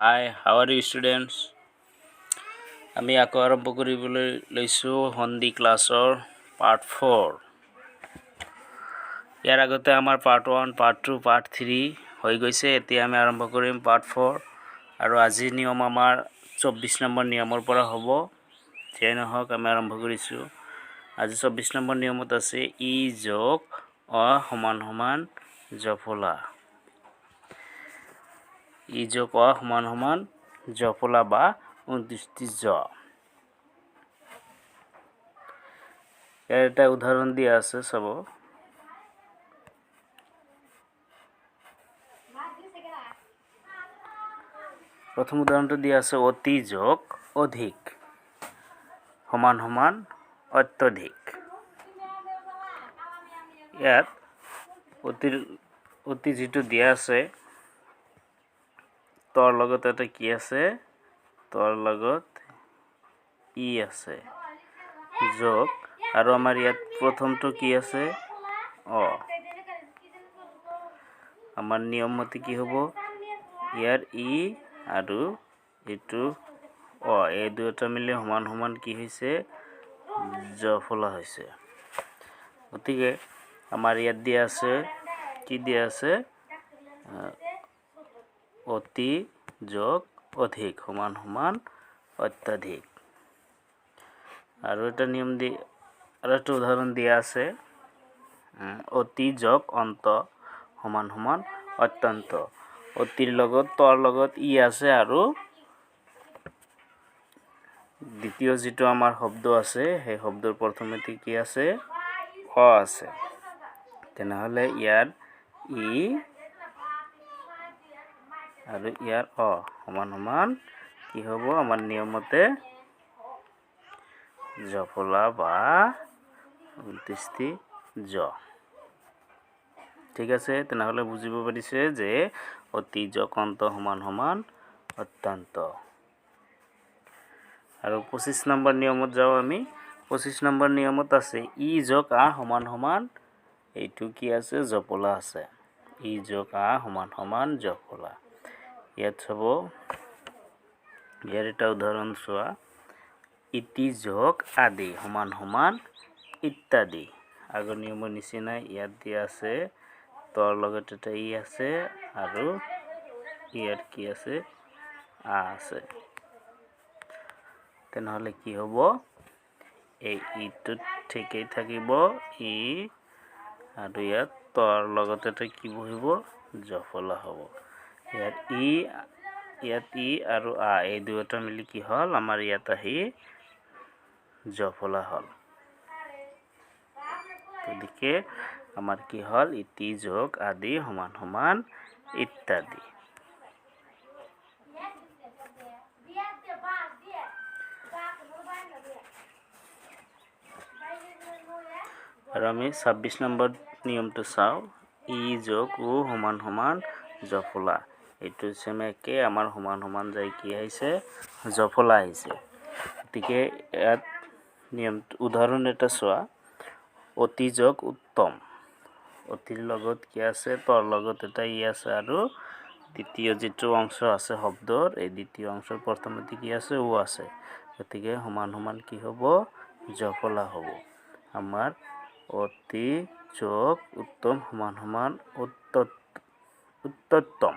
Hi, how are you students? আমি আকৌ আৰম্ভ কৰিবলৈ লৈছোঁ হন্দি ক্লাছৰ পাৰ্ট 4। ইয়াৰ আগতে আমাৰ পাৰ্ট 1, পাৰ্ট 2, পাৰ্ট 3 হৈ গৈছে। এতিয়া আমি আৰম্ভ কৰিম পাৰ্ট 4 আৰু আজিৰ নিয়ম আমাৰ 24 নম্বৰ নিয়মৰ পৰা হ'ব। যেই নহওক আমি আৰম্ভ কৰিছোঁ। আজি 24 নম্বৰ নিয়মত আছে ই যোগ অ সমান সমান জফলা। ই যোগ অ সমান সমান জফলা বা 29টি জ। ইয়াৰ এটা উদাহৰণ দিয়া আছে চাব। প্ৰথম উদাহৰণটো দিয়া আছে অতি যোগ অধিক সমান সমান অত্যধিক। ইয়াত অতি যিটো দিয়া আছে তোৰ লগত এটা কি আছে, তোৰ লগত ই আছে যোগ আৰু আমাৰ ইয়াত প্ৰথমটো কি আছে অ। আমাৰ নিয়ম মতে কি হ'ব, ইয়াৰ ই আৰু এইটো অ এই দুটা মিলি সমান সমান কি হৈছে জফলা হৈছে। গতিকে আমাৰ ইয়াত দিয়া আছে কি দিয়া আছে অতি যোগ অধিক সমান সমান অত্যাধিক। আৰু এটা নিয়ম দি আৰু একটা উদাহৰণ দিয়া আছে অতি যোগ অন্ত সমান সমান অত্যন্ত। অতিৰ লগত তোৰ লগত ই আছে আৰু দ্বিতীয় যিটো আমাৰ শব্দ আছে সেই শব্দৰ প্ৰথমতে কি আছে অ আছে। তেনেহলে ইয়াৰ ই আৰু ইয়াৰ অ সমান সমান কি হ'ব আমাৰ নিয়মতে জফলা বা 29টি জ। ঠিক আছে, তেনেহলে বুজিব পাৰিছে যে অতি যোগ অন্ত সমান সমান অত্যন্ত। আৰু 25 নম্বৰ নিয়মত যাও আমি। 25 নম্বৰ নিয়মত আছে ই যোগ আ সমান সমান এইটো কি আছে জফলা আছে। ই যোগ আ সমান সমান জফলা। ইয়াত চাব ইয়াৰ এটা উদাহৰণ চোৱা ইতি যোগ আদি সমান সমান ইত্যাদি। আগৰ নিয়মৰ নিচিনাই ইয়াত দিয়া আছে তোৰ লগত এটা ই আছে আৰু ইয়াত কি আছে আ আছে। তেনেহলে কি হ'ব এই ইটো ঠিকেই থাকিব ই আৰু ইয়াত তোৰ লগত এটা কি বহিব জফলা হ'ব। ইয়াত ই আৰু আ এই দুটা মিলি কি হল আমাৰ ইয়াত আহি জফলা হল। গতিকে আমাৰ কি হল ইতি যোগ আদি সমান সমান ইত্যাদি। আৰু আমি 26 নম্বৰ নিয়মটো চাও ই যোগ ও সমান সমান জফলা। এইটো সেম একে আমাৰ সমান সমান যাই কি আহিছে জফলা আহিছে। গতিকে ইয়াত নিয়ম উদাহৰণ এটা চোৱা অতি যোগ উত্তম। অতিৰ লগত কি আছে তোৰ লগত এটা ই আছে আৰু দ্বিতীয় যিটো অংশ আছে শব্দৰ এই দ্বিতীয় অংশৰ প্ৰথমতে কি আছে ও আছে। গতিকে সমান সমান কি হ'ব জফলা হ'ব। আমাৰ অতি যোগ উত্তম সমান সমান উত্তম।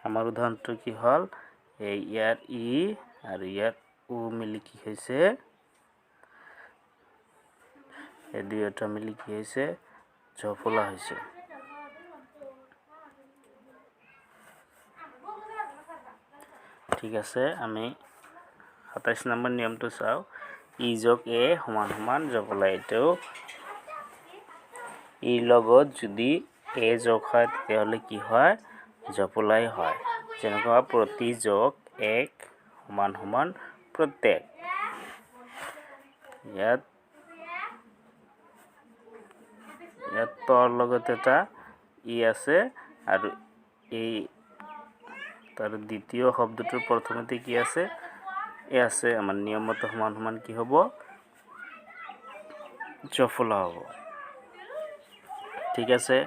আমাৰ উদাহৰণটো কি হল এই ইয়াৰ ই আৰু ইয়াৰ ও মিলি কি হৈছে এই দুইটা মিলি কি হৈছে জফলা হৈছে। ঠিক আছে, আমি 27 নম্বৰ নিয়মটো চাও ই যোগ এ সমান সমান জফলা। এইটো ইৰ লগত যদি এ যোগ হয় তেতিয়াহলে কি হয় জফলাই হয়। যেনেকুৱা প্ৰতি যোগ এক সমান সমান প্ৰত্যেক। ইয়াত তোৰ লগত এটা ই আছে আৰু এই তাৰ দ্বিতীয় শব্দটোৰ প্ৰথমতে কি আছে এ আছে। আমাৰ নিয়মত সমান সমান কি হ'ব জফলা হ'ব। ঠিক আছে,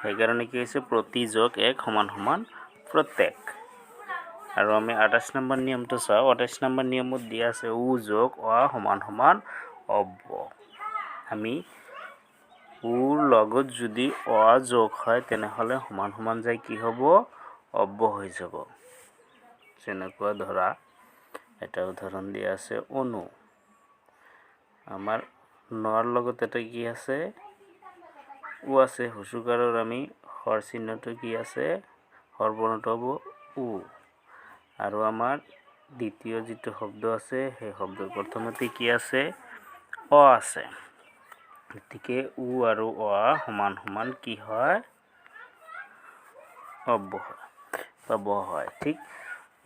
সেইকাৰণে কি হৈছে প্ৰতি যোগ এক সমান সমান প্ৰত্যেক। আৰু আমি 28 নম্বৰ নিয়মটো চাওঁ 28 নম্বৰ নিয়মত দিয়া আছে উ যোগ অ সমান সমান অব্ব আমি উৰ লগত যদি অ যোগ হয় তেনেহ'লে সমান সমান যায় কি হ'ব অব্ব হৈ যাব যেনেকুৱা ধৰা এটা উদাহৰণ দিয়া আছে অনু আমাৰ নৰ লগত এটা কি আছে উ আছে হুচুকাৰৰ আমি হৰ চিহ্নটো কি আছে হৰ বৰ্ণটো হ'ব উ আৰু আমাৰ দ্বিতীয় যিটো শব্দ আছে সেই শব্দৰ প্ৰথমতে কি আছে অ আছে গতিকে উ আৰু অ সমান সমান কি হয় অব্ব হয় বা ব হয় ঠিক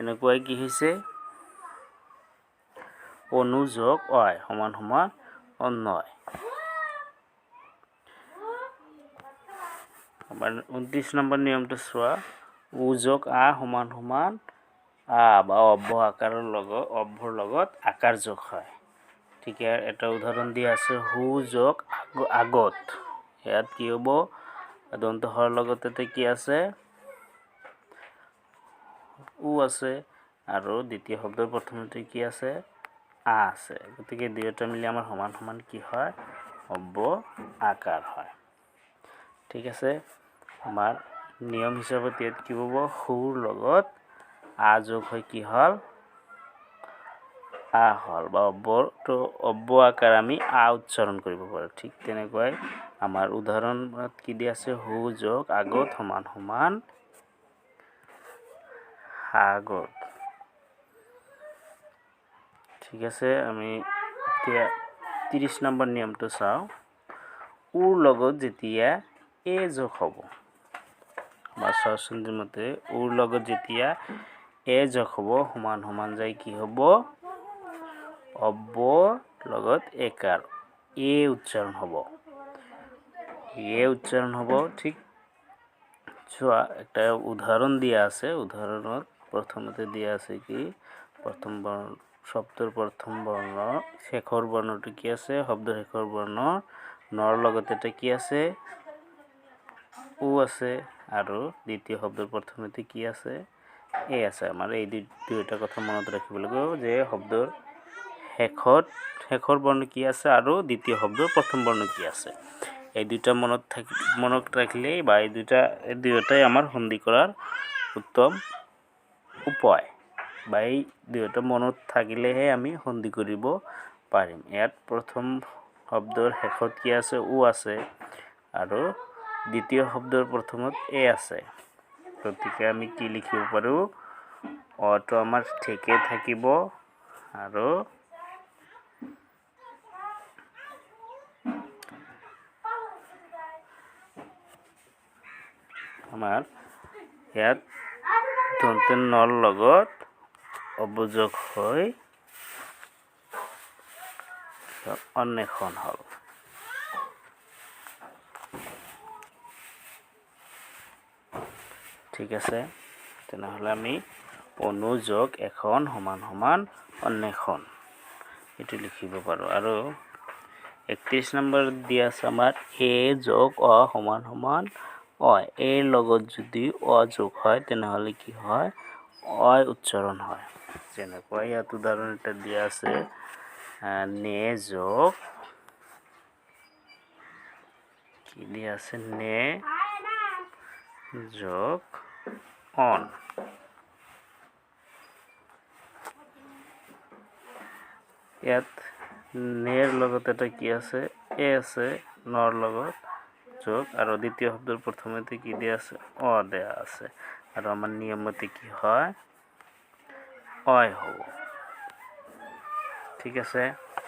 এনেকুৱাই কি হৈছে অনু যোগ অয় সমান সমান অন্যয় আমাৰ 29 নম্বৰ নিয়মটো চোৱা উ যোগ আ সমান সমান আ বা অব্ব আকাৰৰ লগত অব্বৰ লগত আকাৰ যোগ হয় ঠিক এটা উদাহৰণ দিয়া আছে হু যোগ আগত ইয়াত কি হ'ব দন্ত হৰ লগত এটা কি আছে উ আছে আৰু দ্বিতীয় শব্দৰ প্ৰথমতে কি আছে আ আছে গতিকে দুয়োটা মিলি আমাৰ সমান সমান কি হয় অব্ব আকাৰ হয় ঠিক আছে আমাৰ নিয়ম হিচাপত ইয়াত কি হ'ব হুৰ লগত আ যোগ হৈ কি হ'ল আ হল বা অব্বৰটো অব্ব আকাৰ আমি আ উচ্চাৰণ কৰিব পাৰোঁ ঠিক তেনেকৈ আমাৰ উদাহৰণত কি দিয়া আছে হু যোগ আগত সমান সমান আগত ঠিক আছে আমি এতিয়া 30 নম্বৰ নিয়মটো চাওঁ উৰ লগত যেতিয়া এ যোগ হ'ব আমাৰ শাস্ত্ৰৰ মতে উৰ লগত যেতিয়া এ যোগ হ'ব সমান সমান যায় কি হ'ব অব্ব লগত একাৰ এ উচ্চাৰণ হ'ব ঠিক চোৱা একটা উদাহৰণ দিয়া আছে উদাহৰণত প্ৰথমতে দিয়া আছে কি প্ৰথম বৰ্ণ শব্দৰ প্ৰথম বৰ্ণ শেষৰ বৰ্ণটো কি আছে শব্দৰ শেষৰ বৰ্ণ নৰ লগত এটা কি আছে উ আছে আৰু দ্বিতীয় শব্দৰ প্ৰথমতে কি আছে এ আছে আমাৰ এই দুইটা কথা মনত ৰাখিব লাগিব যে শব্দৰ শেষৰ বৰ্ণ কি আছে আৰু দ্বিতীয় শব্দৰ প্ৰথম বৰ্ণ কি আছে এই দুইটা মনত ৰাখিলেই বা এই দুইটাই আমাৰ সন্ধি কৰাৰ উত্তম উপায় বা এই দুইটা মনত থাকিলেহে আমি সন্ধি কৰিব পাৰিম ইয়াত প্ৰথম শব্দৰ শেষত কি আছে উ আছে আৰু দ্বিতীয় শব্দৰ প্ৰথমত এ আছে গতিকে আমি কি লিখিব পাৰোঁ অটো আমাৰ ঠিকে থাকিব আৰু আমাৰ ইয়াত দন্তেৰ নৰ লগত অবযোগ হৈ অন্বেষণ হ'ল ঠিক আছে তেনেহ'লে আমি অনুযোগ এখন সমান সমান অন্বেষণ এটো লিখিব পাৰোঁ আৰু 31 নম্বৰ দিয়া আছে আমাৰ এ যোগ অ সমান সমান অয় এৰ লগত যদি অ যোগ হয় তেনেহ'লে কি হয় অয় উচ্চাৰণ হয় যেনেকৈ ইয়াত উদাহৰণ এটা দিয়া আছে নে যোগ কি দিয়া আছে নে যোগ অন ইয়াত নেৰ লগত এটা কি আছে এ আছে নৰ লগত যোগ আৰু দ্বিতীয় শব্দৰ প্ৰথমতে কি দিয়া আছে অ দিয়া আছে আৰু আমাৰ নিয়মতে কি হয় অয় হ'ব ঠিক আছে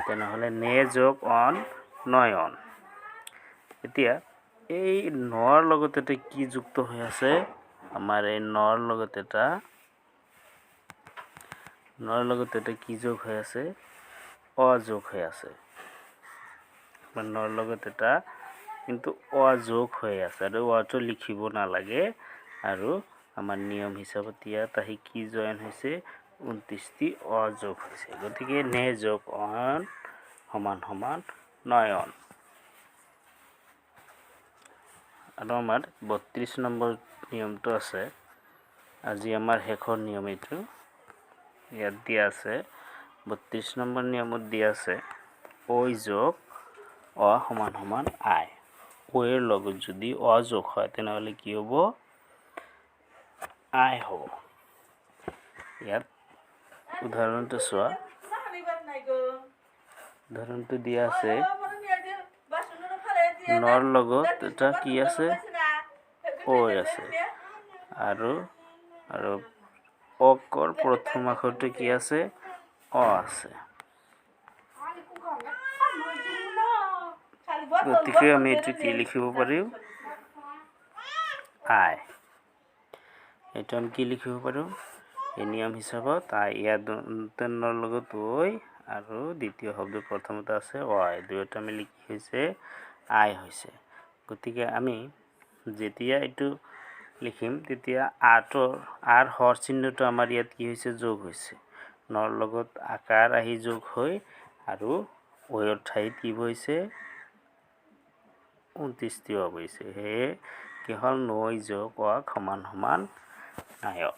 তেনেহ'লে নে যোগ অন নয়ন এতিয়া এই নৰ লগত এটা কি যুক্ত হৈ আছে আমাৰ এই নৰ লগত এটা কি যোগ হৈ আছে অযোগ হৈ আছে নৰ লগত এটা কিন্তু অযোগ হৈ আছে আৰু অটো লিখিব নালাগে আৰু আমাৰ নিয়ম হিচাপত ইয়াত আহি কি জয়েন হৈছে 29টি অযোগ হৈছে গতিকে নে যোগ অন সমান সমান নয়ন আৰু আমাৰ 32 নম্বৰ নিয়মটো আছে আজি আমাৰ শেষৰ নিয়ম এইটো ইয়াত দিয়া আছে 32 নম্বৰ নিয়মত দিয়া আছে ঐ যোগ অ সমান সমান আই ঐৰ লগত যদি অ যোগ হয় তেনেহলে কি হ'ব আই হ'ব ইয়াত উদাহৰণটো চোৱা উদাহৰণটো দিয়া আছে নৰ লগত এটা কি আছে ঐ আছে আৰু অকৰ প্ৰথম আখৰটো কি আছে অ আছে গতিকে আমি এইটো কি লিখিব পাৰিম আই এইটো আমি কি লিখিব পাৰোঁ এই নিয়ম হিচাপত আই ইয়াত নৰ লগত ঐ আৰু দ্বিতীয় শব্দ প্ৰথমতে আছে অ আই দুয়োটা মিলি কি হৈছে আই হৈছে গতিকে আমি যেতিয়া এইটো লিখিম তেতিয়া আৰ হৰ চিহ্নটো আমাৰ ইয়াত কি হৈছে যোগ হৈছে নৰ লগত আকাৰ আহি যোগ হৈ আৰু ঐৰ ঠাইত কি হৈছে 29 হৈছে হে কি হল নৈ যোগ অ সমান সমান আয়ক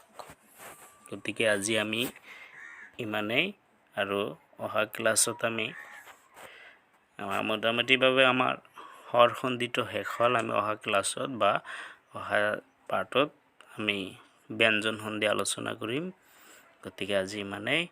গতিকে আজি আমি ইমানেই আৰু অহা ক্লাছত আমি আমাৰ মোটামুটিভাৱে আমাৰ হৰ সন্ধিটো শেষ হ'ল আমি অহা ক্লাছত বা অহা পাৰ্টত আমি ব্যঞ্জন সন্ধি আলোচনা কৰিম গতিকে আজি ইমানেই